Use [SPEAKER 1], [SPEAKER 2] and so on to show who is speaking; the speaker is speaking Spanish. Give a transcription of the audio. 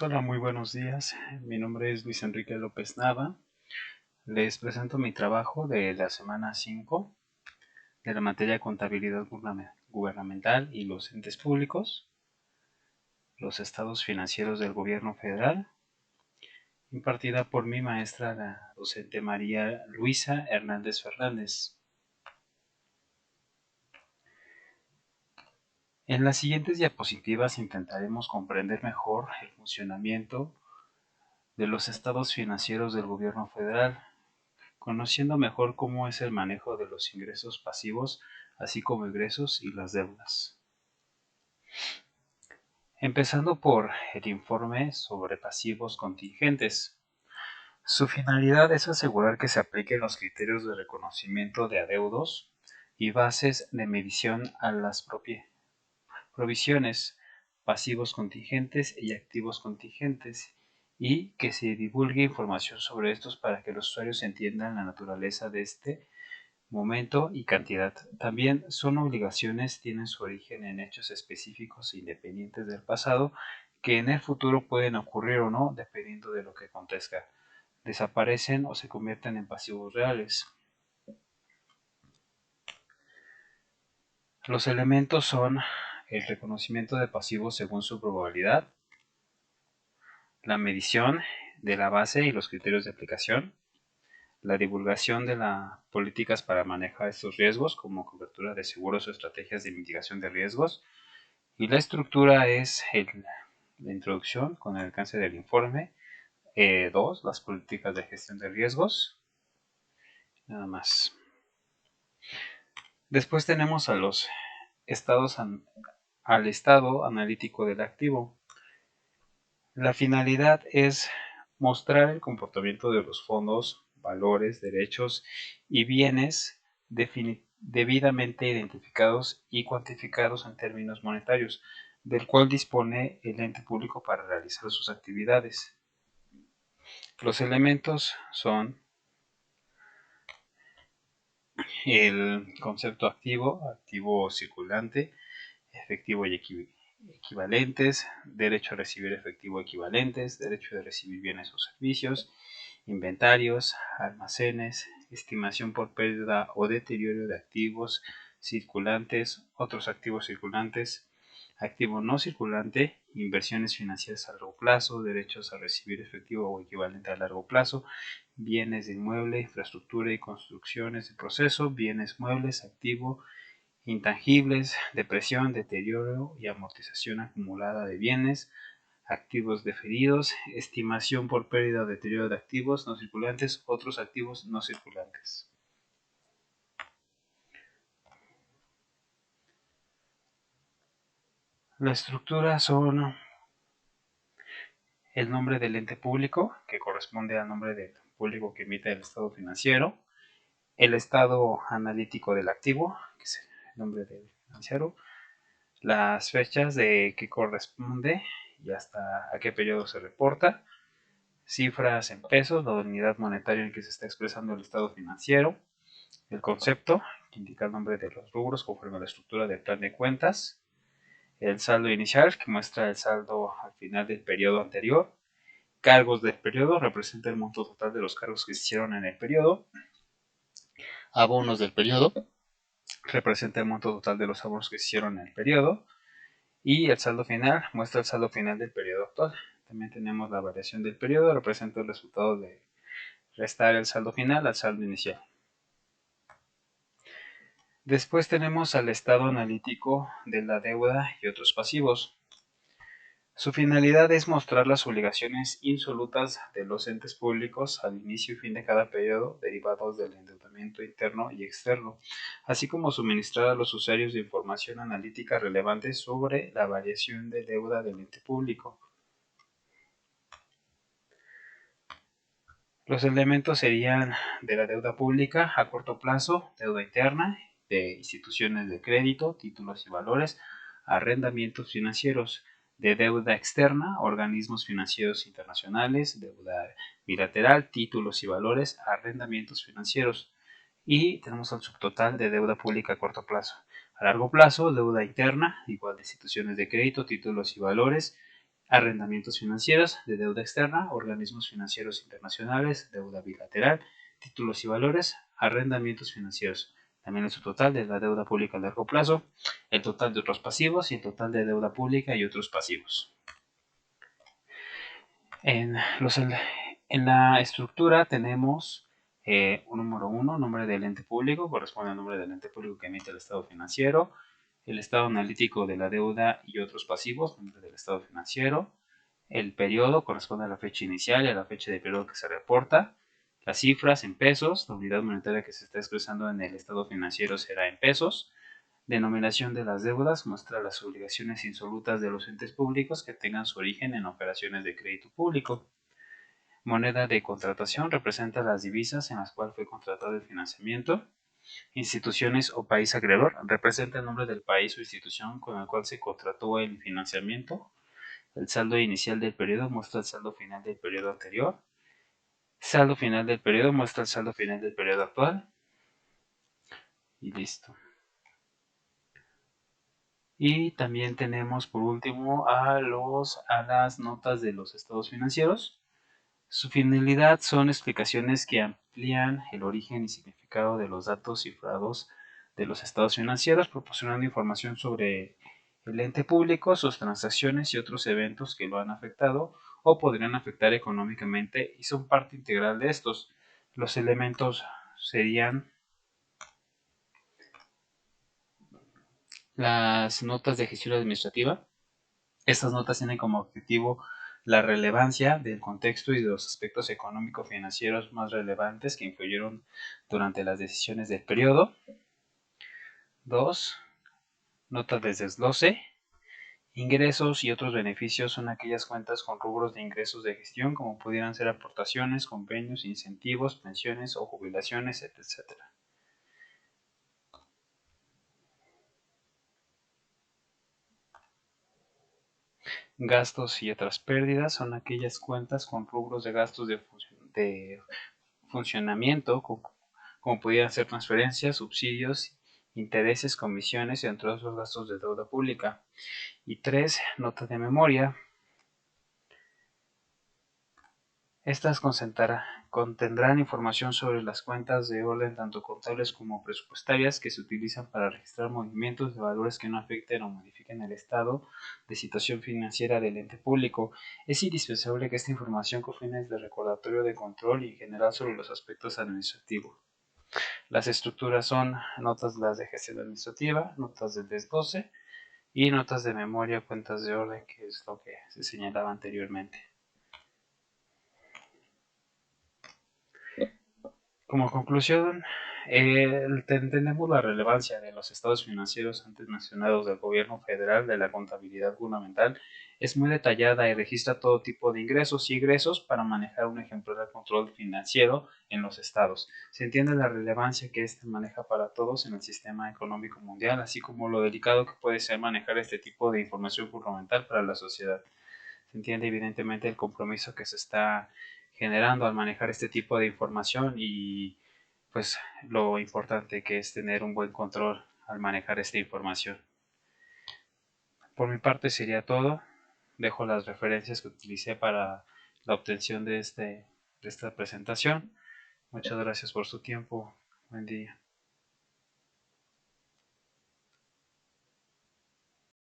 [SPEAKER 1] Hola, muy buenos días. Mi nombre es Luis Enrique López Nava. Les presento mi trabajo de la semana 5 de la materia de contabilidad gubernamental y los entes públicos, los estados financieros del gobierno federal, impartida por mi maestra, la docente María Luisa Hernández Fernández. En las siguientes diapositivas intentaremos comprender mejor el funcionamiento de los estados financieros del gobierno federal, conociendo mejor cómo es el manejo de los ingresos pasivos, así como ingresos y las deudas. Empezando por el informe sobre pasivos contingentes. Su finalidad es asegurar que se apliquen los criterios de reconocimiento de adeudos y bases de medición a las provisiones, pasivos contingentes y activos contingentes, y que se divulgue información sobre estos para que los usuarios entiendan la naturaleza de este momento y cantidad. También son obligaciones, tienen su origen en hechos específicos e independientes del pasado que en el futuro pueden ocurrir o no, dependiendo de lo que acontezca. Desaparecen o se convierten en pasivos reales. Los elementos son el reconocimiento de pasivos según su probabilidad, la medición de la base y los criterios de aplicación, la divulgación de las políticas para manejar estos riesgos, como cobertura de seguros o estrategias de mitigación de riesgos, y la estructura es la introducción con el alcance del informe, 2, las políticas de gestión de riesgos, nada más. Después tenemos a los estados, al estado analítico del activo. La finalidad es mostrar el comportamiento de los fondos, valores, derechos y bienes debidamente identificados y cuantificados en términos monetarios, del cual dispone el ente público para realizar sus actividades. Los elementos son el concepto activo, activo circulante, efectivo y equivalentes, derecho a recibir efectivo equivalentes, derecho de recibir bienes o servicios, inventarios, almacenes, estimación por pérdida o deterioro de activos circulantes, otros activos circulantes, activo no circulante, inversiones financieras a largo plazo, derechos a recibir efectivo o equivalente a largo plazo, bienes de inmueble, infraestructura y construcciones de proceso, bienes muebles, activo, intangibles, depresión, deterioro y amortización acumulada de bienes, activos deferidos, estimación por pérdida o deterioro de activos no circulantes, otros activos no circulantes. La estructura son el nombre del ente público, que corresponde al nombre del público que emite el estado financiero, el estado analítico del activo, que es el nombre del financiero, las fechas de que corresponde y hasta a qué periodo se reporta, cifras en pesos, la unidad monetaria en que se está expresando el estado financiero, el concepto, que indica el nombre de los rubros conforme a la estructura del plan de cuentas, el saldo inicial, que muestra el saldo al final del periodo anterior, cargos del periodo, representa el monto total de los cargos que se hicieron en el periodo, abonos del periodo, representa el monto total de los abonos que se hicieron en el periodo, y el saldo final muestra el saldo final del periodo actual. También tenemos la variación del periodo, representa el resultado de restar el saldo final al saldo inicial. Después tenemos al estado analítico de la deuda y otros pasivos. Su finalidad es mostrar las obligaciones insolutas de los entes públicos al inicio y fin de cada periodo derivados del endeudamiento interno y externo, así como suministrar a los usuarios de información analítica relevante sobre la variación de deuda del ente público. Los elementos serían de la deuda pública a corto plazo, deuda interna, de instituciones de crédito, títulos y valores, arrendamientos financieros, de deuda externa, organismos financieros internacionales, deuda bilateral, títulos y valores, arrendamientos financieros. Y tenemos el subtotal de deuda pública a corto plazo. A largo plazo, deuda interna, igual de instituciones de crédito, títulos y valores, arrendamientos financieros de deuda externa, organismos financieros internacionales, deuda bilateral, títulos y valores, arrendamientos financieros. También es el total de la deuda pública a largo plazo, el total de otros pasivos y el total de deuda pública y otros pasivos. En la estructura tenemos un número 1, nombre del ente público, corresponde al nombre del ente público que emite el estado financiero, el estado analítico de la deuda y otros pasivos, nombre del estado financiero, el periodo corresponde a la fecha inicial y a la fecha de periodo que se reporta, las cifras en pesos, la unidad monetaria que se está expresando en el estado financiero será en pesos, denominación de las deudas muestra las obligaciones insolutas de los entes públicos que tengan su origen en operaciones de crédito público. Moneda de contratación representa las divisas en las cuales fue contratado el financiamiento. Instituciones o país acreedor representa el nombre del país o institución con el cual se contrató el financiamiento. El saldo inicial del periodo muestra el saldo final del periodo anterior. Saldo final del periodo muestra el saldo final del periodo actual. Y listo. Y también tenemos por último a las notas de los estados financieros. Su finalidad son explicaciones que amplían el origen y significado de los datos cifrados de los estados financieros, proporcionando información sobre el ente público, sus transacciones y otros eventos que lo han afectado o podrían afectar económicamente y son parte integral de estos. Los elementos serían las notas de gestión administrativa. Estas notas tienen como objetivo la relevancia del contexto y de los aspectos económico-financieros más relevantes que influyeron durante las decisiones del periodo. 2. Notas de desglose. Ingresos y otros beneficios son aquellas cuentas con rubros de ingresos de gestión, como pudieran ser aportaciones, convenios, incentivos, pensiones o jubilaciones, etc. Gastos y otras pérdidas son aquellas cuentas con rubros de gastos de funcionamiento, como pudieran ser transferencias, subsidios, intereses, comisiones y entre otros gastos de deuda pública. Y 3. Notas de memoria. Estas contendrán información sobre las cuentas de orden tanto contables como presupuestarias que se utilizan para registrar movimientos de valores que no afecten o modifiquen el estado de situación financiera del ente público. Es indispensable que esta información con fines de recordatorio de control y en general sobre los aspectos administrativos. Las estructuras son notas de gestión administrativa, notas de desglose y notas de memoria, cuentas de orden, que es lo que se señalaba anteriormente. Como conclusión, entendemos la relevancia de los estados financieros antes mencionados del gobierno federal de la contabilidad gubernamental. Es muy detallada y registra todo tipo de ingresos y egresos para manejar un ejemplar control financiero en los estados. Se entiende la relevancia que este maneja para todos en el sistema económico mundial, así como lo delicado que puede ser manejar este tipo de información gubernamental para la sociedad. Se entiende evidentemente el compromiso que se está generando al manejar este tipo de información y pues lo importante que es tener un buen control al manejar esta información. Por mi parte sería todo. Dejo las referencias que utilicé para la obtención de esta presentación. Muchas gracias por su tiempo. Buen día.